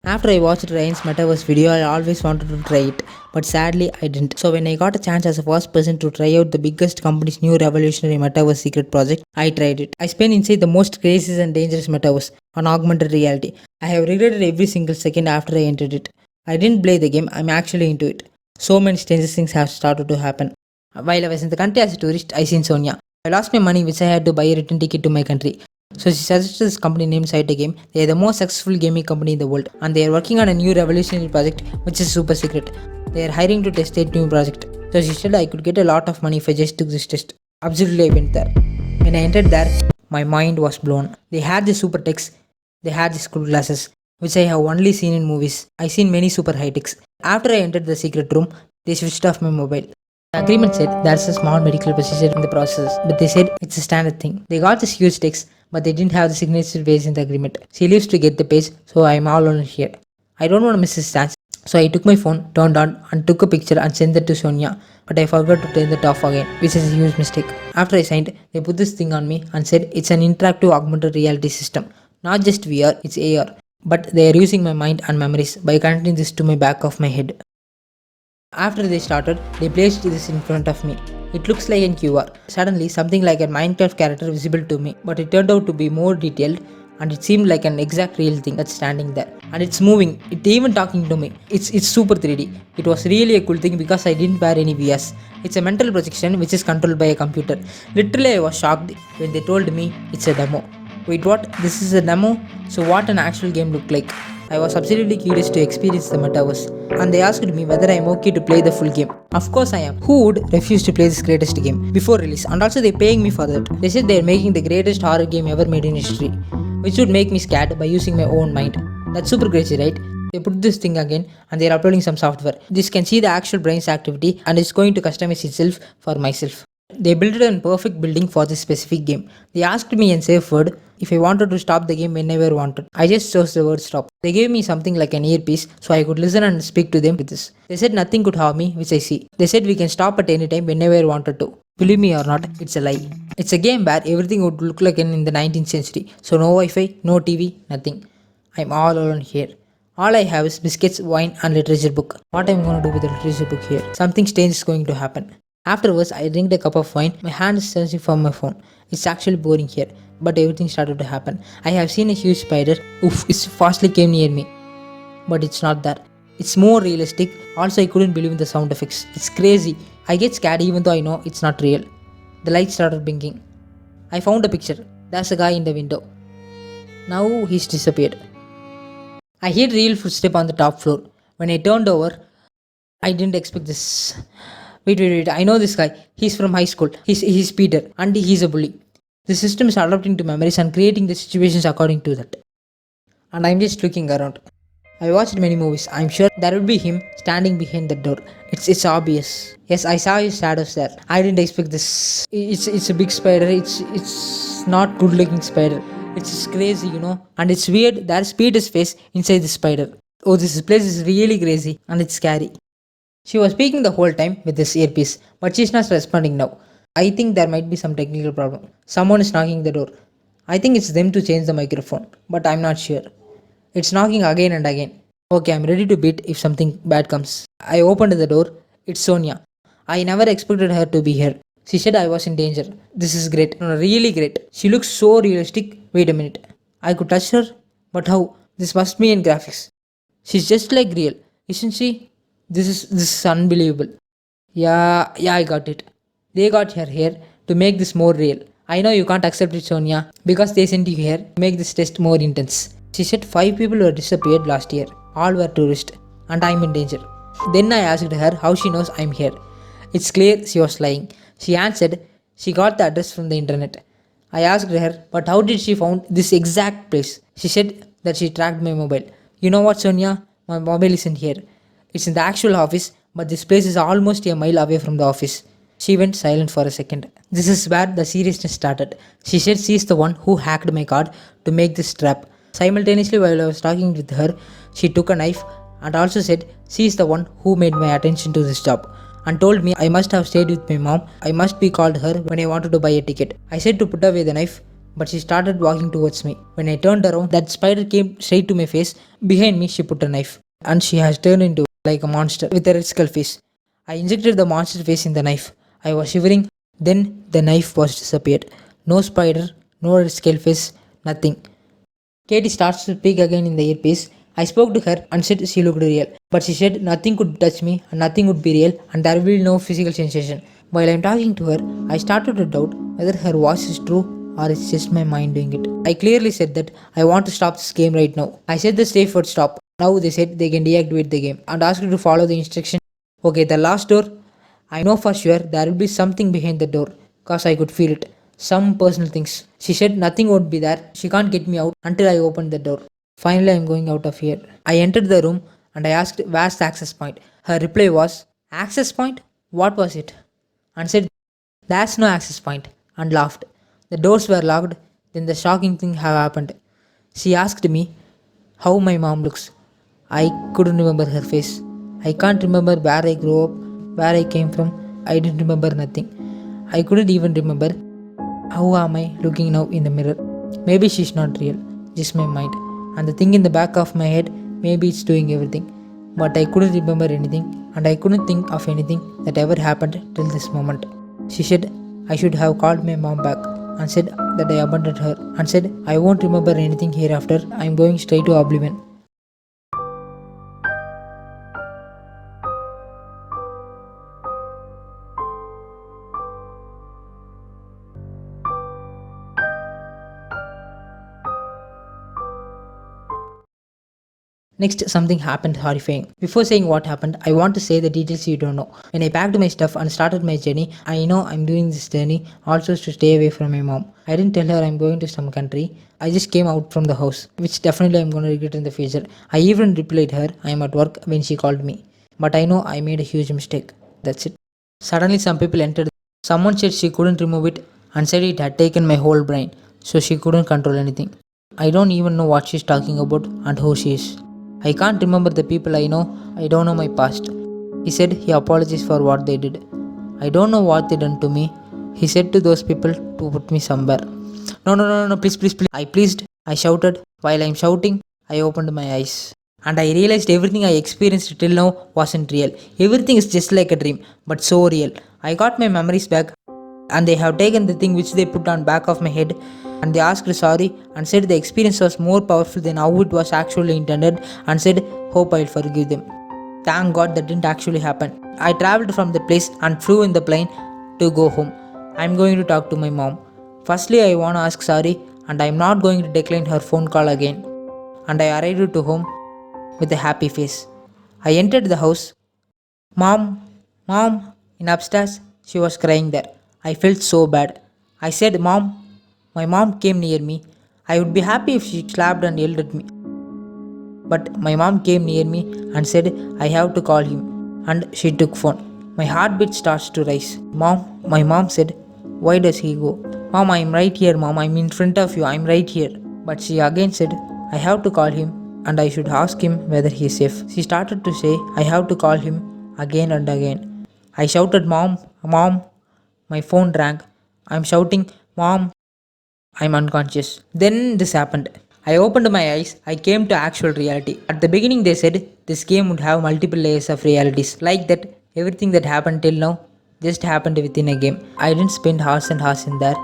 After I watched Ryan's Metaverse video, I always wanted to try it, but sadly I didn't. So when I got a chance as the first person to try out the biggest company's new revolutionary Metaverse secret project, I tried it. I spent inside the most crazy and dangerous Metaverse on augmented reality. I have regretted every single second after I entered it. I didn't play the game, I'm actually into it. So many strange things have started to happen. While I was in the country as a tourist, I seen Sonia. I lost my money which I had to buy a return ticket to my country. So she suggested this company named Game. They are the most successful gaming company in the world and they are working on a new revolutionary project which is super secret. They are hiring to test a new project. So she said I could get a lot of money if I just took this test. Absolutely I went there. When I entered there, my mind was blown. They had the super techs, they had the school glasses, which I have only seen in movies. I seen many super high techs. After I entered the secret room, they switched off my mobile. The agreement said there's a small medical procedure in the process, but they said it's a standard thing. They got this huge text, but they didn't have the signature page in the agreement. She leaves to get the page, so I'm all alone here. I don't want to miss this chance, so I took my phone, turned on, and took a picture and sent it to Sonia, but I forgot to turn it off again, which is a huge mistake. After I signed, they put this thing on me and said it's an interactive augmented reality system. Not just VR, it's AR. But they are using my mind and memories by connecting this to my back of my head. After they started, they placed this in front of me. It looks like a QR. Suddenly, something like a Minecraft character visible to me, but it turned out to be more detailed and it seemed like an exact real thing that's standing there. And it's moving, it even talking to me. It's super 3D. It was really a cool thing because I didn't wear any VS. It's a mental projection which is controlled by a computer. Literally, I was shocked when they told me it's a demo. Wait, what? This is a demo? So what an actual game looked like? I was absolutely curious to experience the Metaverse, and they asked me whether I am okay to play the full game. Of course I am. Who would refuse to play this greatest game before release? And also they're paying me for that. They said they're making the greatest horror game ever made in history, which would make me scared by using my own mind. That's super crazy, right? They put this thing again and they're uploading some software. This can see the actual brain's activity and it's going to customize itself for myself. They built a perfect building for this specific game. They asked me in safe word if I wanted to stop the game whenever I wanted. I just chose the word stop. They gave me something like an earpiece so I could listen and speak to them with this. They said nothing could harm me, which I see. They said we can stop at any time whenever I wanted to. Believe me or not, it's a lie. It's a game where everything would look like in the 19th century. So no Wi-Fi, no TV, nothing. I'm all alone here. All I have is biscuits, wine and literature book. What I'm going to do with the literature book here? Something strange is going to happen. Afterwards, I drank a cup of wine. My hand is searching for my phone. It's actually boring here, but everything started to happen. I have seen a huge spider. Oof, it fastly came near me. But it's not that. It's more realistic. Also, I couldn't believe in the sound effects. It's crazy. I get scared even though I know it's not real. The light started blinking. I found a picture. There's a guy in the window. Now he's disappeared. I heard real footsteps on the top floor. When I turned over, I didn't expect this. Wait, I know this guy. He's from high school. He's Peter and he's a bully. The system is adapting to memories and creating the situations according to that. And I'm just looking around. I watched many movies. I'm sure there will be him standing behind the door. It's obvious. Yes, I saw his shadows there. I didn't expect this. It's a big spider. It's not good looking spider. It's crazy, and it's weird. There's Peter's face inside the spider. Oh, this place is really crazy and it's scary. She was speaking the whole time with this earpiece, but she's not responding now. I think there might be some technical problem. Someone is knocking the door. I think it's them to change the microphone, but I'm not sure. It's knocking again and again. Okay, I'm ready to beat if something bad comes. I opened the door. It's Sonia. I never expected her to be here. She said I was in danger. This is great. No, really great. She looks so realistic. Wait a minute. I could touch her? But how? This must be in graphics. She's just like real, isn't she? This is unbelievable. Yeah, I got it. They got her here to make this more real. I know you can't accept it, Sonia, because they sent you here to make this test more intense. She said 5 people were disappeared last year. All were tourists, and I'm in danger. Then I asked her how she knows I'm here. It's clear she was lying. She answered she got the address from the internet. I asked her, but how did she found this exact place? She said that she tracked my mobile. You know what, Sonia? My mobile isn't here. It's in the actual office, but this place is almost a mile away from the office. She went silent for a second. This is where the seriousness started. She said she's the one who hacked my card to make this trap. Simultaneously, while I was talking with her, she took a knife and also said she's the one who made my attention to this job and told me I must have stayed with my mom. I must be called her when I wanted to buy a ticket. I said to put away the knife, but she started walking towards me. When I turned around, that spider came straight to my face. Behind me, she put a knife, and she has turned into like a monster with a red skull face. I injected the monster face in the knife. I was shivering. Then the knife was disappeared. No spider, no red skull face, nothing. Katie starts to speak again in the earpiece. I spoke to her and said she looked real. But she said nothing could touch me and nothing would be real and there will be no physical sensation. While I'm talking to her, I started to doubt whether her voice is true or it's just my mind doing it. I clearly said that I want to stop this game right now. I said the safe word stop. Now they said they can deactivate the game and asked to follow the instruction. Okay, the last door. I know for sure there will be something behind the door cause I could feel it. Some personal things. She said nothing would be there. She can't get me out until I opened the door. Finally, I'm going out of here. I entered the room and I asked, where's the access point? Her reply was, access point? What was it? And said, there's no access point, and laughed. The doors were locked. Then the shocking thing have happened. She asked me how my mom looks. I couldn't remember her face. I can't remember where I grew up, where I came from. I didn't remember nothing. I couldn't even remember how am I looking now in the mirror. Maybe she's not real, just my mind. And the thing in the back of my head, maybe it's doing everything. But I couldn't remember anything, and I couldn't think of anything that ever happened till this moment. She said I should have called my mom back and said that I abandoned her and said I won't remember anything hereafter. I'm going straight to oblivion. Next, something happened horrifying. Before saying what happened, I want to say the details you don't know. When I packed my stuff and started my journey, I know I'm doing this journey also to stay away from my mom. I didn't tell her I'm going to some country. I just came out from the house, which definitely I'm going to regret in the future. I even replied her I'm at work when she called me. But I know I made a huge mistake. That's it. Suddenly, some people entered. Someone said she couldn't remove it and said it had taken my whole brain, so she couldn't control anything. I don't even know what she's talking about and who she is. I can't remember the people I know. I don't know my past. He said he apologized for what they did. I don't know what they done to me. He said to those people to put me somewhere. No, no, no, no, please, please, please. I pleased. I shouted. While I'm shouting, I opened my eyes. And I realized everything I experienced till now wasn't real. Everything is just like a dream, but so real. I got my memories back and they have taken the thing which they put on back of my head and they asked sorry and said the experience was more powerful than how it was actually intended and said hope I'll forgive them. Thank God that didn't actually happen. I traveled from the place and flew in the plane to go home. I'm going to talk to my mom. Firstly, I want to ask sorry and I'm not going to decline her phone call again. And I arrived to home with a happy face. I entered the house. Mom, Mom, in upstairs, she was crying there. I felt so bad. I said, Mom, my mom came near me. I would be happy if she slapped and yelled at me. But my mom came near me and said, I have to call him. And she took phone. My heartbeat starts to rise. Mom, my mom said, why does he go? Mom, I'm right here, Mom. I'm in front of you. I'm right here. But she again said, I have to call him and I should ask him whether he is safe. She started to say, I have to call him again and again. I shouted, Mom, Mom. My phone rang. I'm shouting, Mom, I'm unconscious. Then this happened. I opened my eyes. I came to actual reality. At the beginning, they said this game would have multiple layers of realities. Like that, everything that happened till now just happened within a game. I didn't spend hours and hours in there.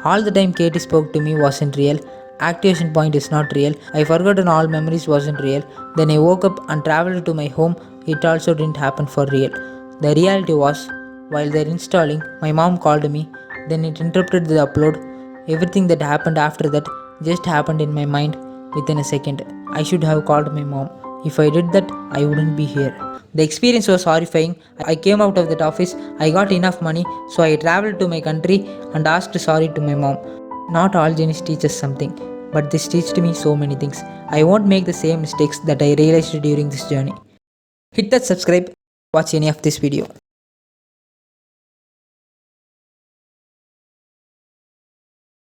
All the time Katie spoke to me wasn't real. Activation point is not real. I forgotten all memories wasn't real. Then I woke up and traveled to my home. It also didn't happen for real. The reality was, while they're installing, my mom called me. Then it interrupted the upload. Everything that happened after that just happened in my mind within a second. I should have called my mom. If I did that, I wouldn't be here. The experience was horrifying. I came out of that office, I got enough money, so I traveled to my country and asked sorry to my mom. Not all journeys teach us something, but this taught me so many things. I won't make the same mistakes that I realized during this journey. Hit that subscribe, watch any of this video.